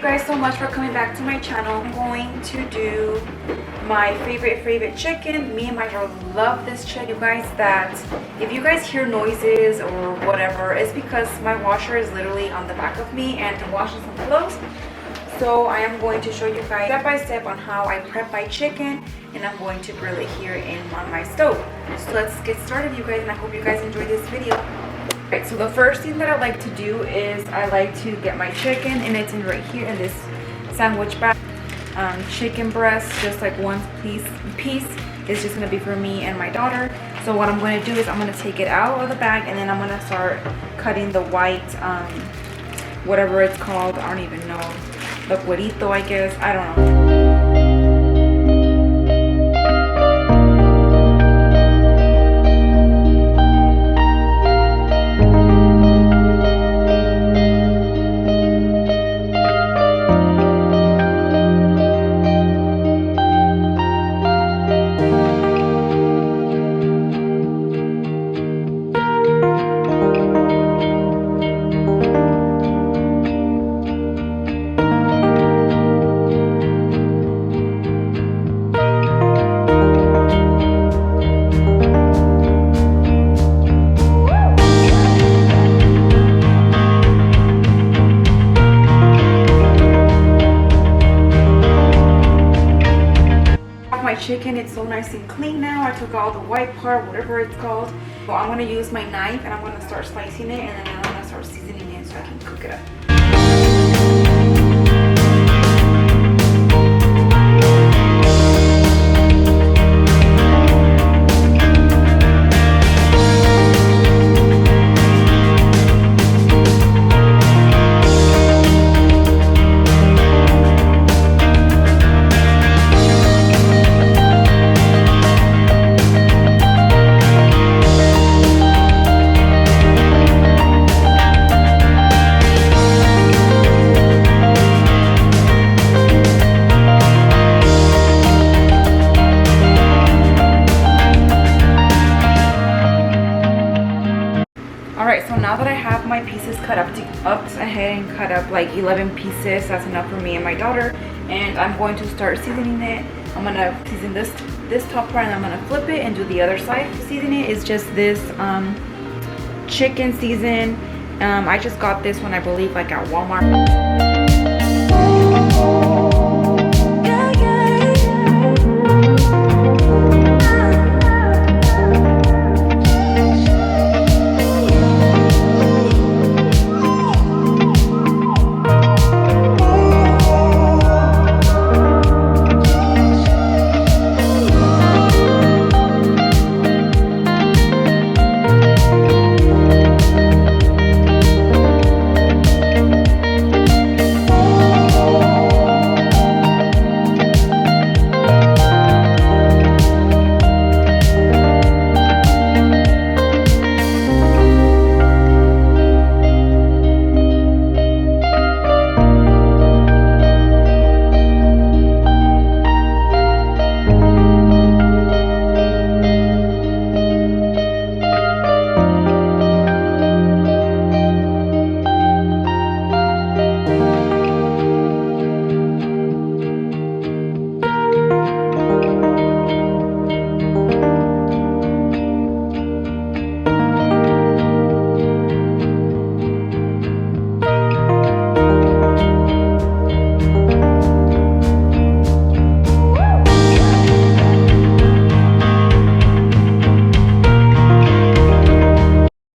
guys so much for coming back to my channel. I'm going to do my favorite chicken. Me and my daughter love this chicken, you guys, that if you guys hear noises or whatever, it's because my washer is literally on the back of me and washing some clothes. So I am going to show you guys step by step on how I prep my chicken, and I'm going to grill it here on my stove. So let's get started, you guys, and I hope you guys enjoy this video. Alright, so the first thing that I like to do is I like to get my chicken, and it's in right here in this sandwich bag. Chicken breast, just like one piece is just gonna be for me and my daughter. So what I'm going to do is I'm going to take it out of the bag, and then I'm going to start cutting the white, whatever it's called. I don't even know. The cuerito, I guess. I don't know. Chicken, it's so nice and clean now. I took all the white part, whatever it's called. So I'm going to use my knife and I'm going to start slicing it, and then I'm going to start seasoning it so I can cook it up. Alright, so now that I have my pieces cut up, ahead and cut up like 11 pieces. That's enough for me and my daughter. And I'm going to start seasoning it. I'm going to season this top part, and I'm going to flip it and do the other side. Season it is just this chicken season. I just got this one, I believe, like at Walmart.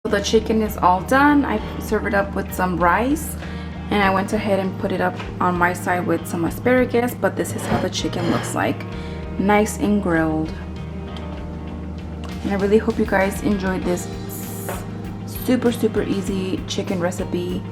The chicken is all done. I served it up with some rice, and I went ahead and put it up on my side with some asparagus. But this is how the chicken looks like, nice and grilled. And I really hope you guys enjoyed this super easy chicken recipe.